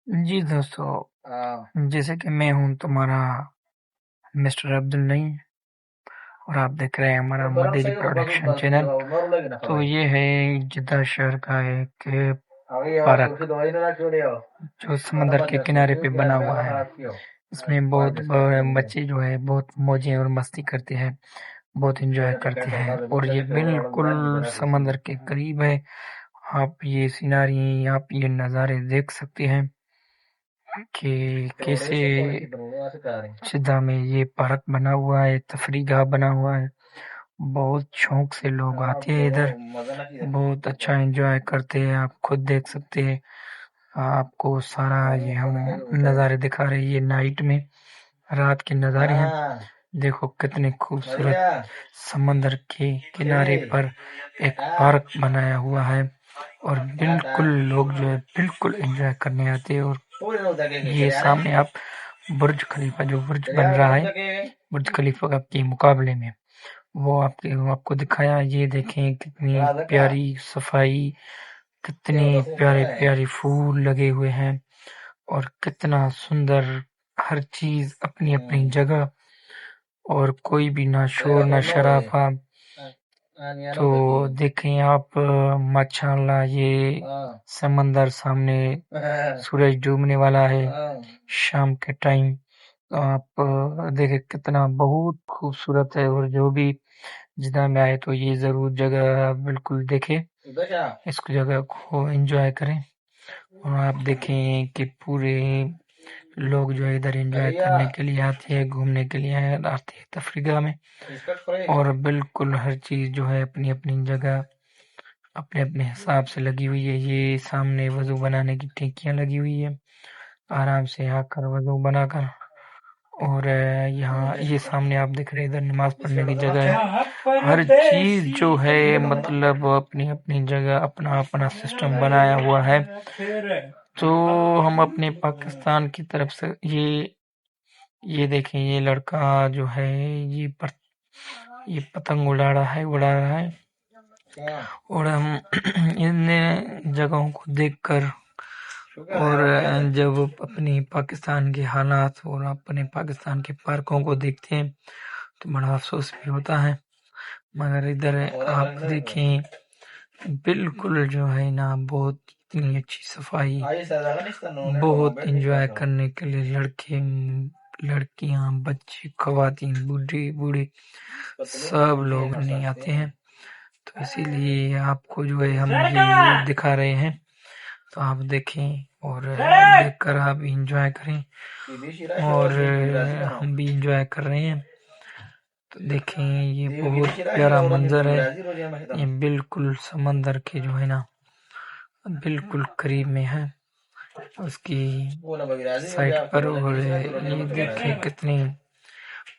जी दोस्तों, जैसे कि मैं हूँ तुम्हारा मिस्टर अब्दुल नईम और आप देख रहे हैं हमारा मदेरी प्रोडक्शन चैनल। तो ये है जिद्दा शहर का एक पार्क जो समंदर के किनारे पे बना हुआ है। इसमें बहुत बच्चे जो है बहुत मौजें और मस्ती करते हैं, बहुत एंजॉय करते हैं और ये बिल्कुल समंदर के करीब है। आप ये सीनरी, आप ये नज़ारे देख सकते हैं कि कैसे जिद्दा में ये पार्क बना हुआ है, तफरीगाह बना हुआ है। बहुत शौक से लोग आते हैं इधर, बहुत अच्छा एंजॉय करते हैं। आप खुद देख सकते हैं। आपको सारा ये हम नज़ारे दिखा रहे हैं, ये नाइट में रात के नज़ारे हैं। देखो कितने खूबसूरत समंदर के किनारे पर एक पार्क बनाया हुआ है और बिल्कुल लोग जो है बिल्कुल एंजॉय करने आते हैं। और ये सामने आप बुर्ज खलीफा जो बुर्ज बन रहा है, बुर्ज खलीफा के मुकाबले में वो आपको दिखाया। ये देखें कितनी प्यारी सफाई, कितने प्यारे प्यारे फूल लगे हुए हैं और कितना सुंदर हर चीज अपनी अपनी जगह और कोई भी ना शोर ना शराफा। तो देखें आप माशाल्लाह ये समंदर सामने सूरज डूबने वाला है शाम के टाइम। तो आप देखें कितना बहुत खूबसूरत है और जो भी जिद्दा में आए तो ये जरूर जगह बिल्कुल देखें, इसको जगह को एंजॉय करें। और आप देखें कि पूरे लोग जो है इधर एंजॉय करने के लिए आते हैं, घूमने के लिए आते हैं तफरीगा में। और बिल्कुल हर चीज जो है अपनी अपनी जगह अपने अपने हिसाब से लगी हुई है। ये सामने वजू बनाने की टेकियां लगी हुई है, आराम से आकर वजू बनाकर। और यहाँ ये सामने आप देख रहे हैं इधर नमाज पढ़ने की जगह है। हर चीज जो है मतलब अपनी अपनी जगह अपना अपना सिस्टम बनाया हुआ है। तो हम अपने पाकिस्तान की तरफ से ये देखें, ये लड़का जो है ये पतंग उड़ा रहा है। और हम इन जगहों को देखकर और जब अपनी पाकिस्तान के हालात और अपने पाकिस्तान के पार्कों को देखते हैं तो बड़ा अफसोस भी होता है। मगर इधर आप देखें बिल्कुल जो है ना बहुत इतनी अच्छी सफाई, बहुत एंजॉय करने के लिए लड़के लड़कियां बच्चे खवातीन बूढ़े सब लोग नहीं आते हैं। तो इसीलिए आपको जो है हम ये दिखा रहे हैं, तो आप देखें और देखकर आप एंजॉय करें और हम भी एंजॉय कर रहे हैं। तो देखें ये बहुत प्यारा मंजर है, ये बिल्कुल समंदर के जो है ना बिल्कुल करीब में है उसकी साइड पर। और ये देखें कितनी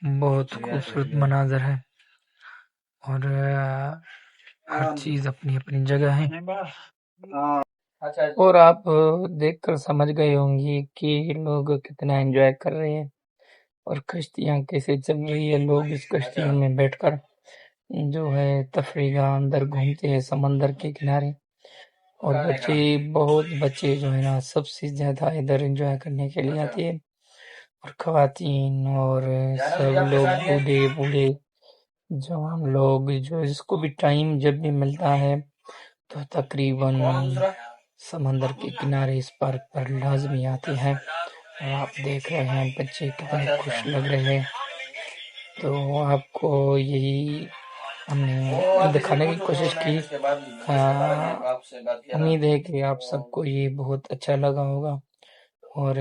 बहुत खूबसूरत मनाजर है और हर चीज अपनी अपनी जगह है। और आप देखकर समझ गए होंगे कि लोग कितना एंजॉय कर रहे हैं और कश्तियां कैसे चल रही है। लोग इस कश्तियों में बैठकर जो है तफरीगा अंदर घूमते हैं समंदर के किनारे। और बहुत बच्चे जो है ना सबसे ज्यादा इधर एंजॉय करने के लिए आते हैं और खवातीन और सब लोग बूढ़े जवान लोग जो जिसको भी टाइम जब भी मिलता है तो तकरीबन समंदर के किनारे इस पार्क पर लाजमी आते हैं। और आप देख रहे हैं बच्चे कितने खुश लग रहे हैं। तो आपको यही हमने दिखाने की कोशिश की। उम्मीद है कि आप सबको ये बहुत अच्छा लगा होगा। और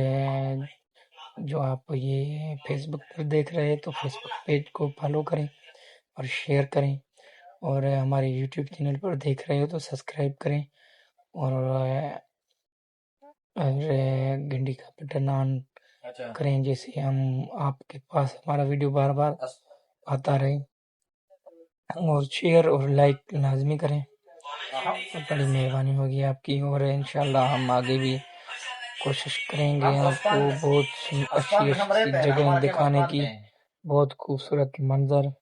जो आप ये फेसबुक पर देख रहे हैं तो फेसबुक पेज को फॉलो करें और शेयर करें। और हमारे यूट्यूब चैनल पर देख रहे हो तो सब्सक्राइब करें और घंटी का बटन ऑन करें, जैसे हम आपके पास हमारा वीडियो बार बार आता रहे। और शेयर और लाइक लाजमी करें, तो बड़ी मेहरबानी होगी आपकी। और इंशाल्लाह हम आगे भी कोशिश करेंगे आपको बहुत अच्छी अच्छी जगह दिखाने की, बहुत खूबसूरत मंजर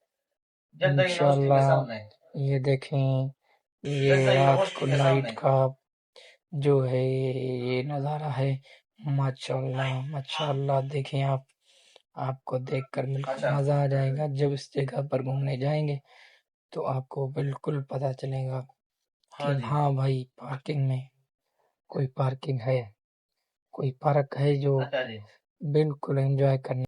इंशाल्लाह। ये देखें ये रात को नाइट का जो है ये नज़ारा है, ماشاءاللہ دیکھیں آپ کو دیکھ کر بالکل مزہ آ جائے گا. جب اس جگہ پر گھومنے جائیں گے تو آپ کو بالکل پتہ چلے گا کہ ہاں بھائی پارکنگ میں کوئی پارکنگ ہے, کوئی پارک ہے جو بالکل انجوائے کرنے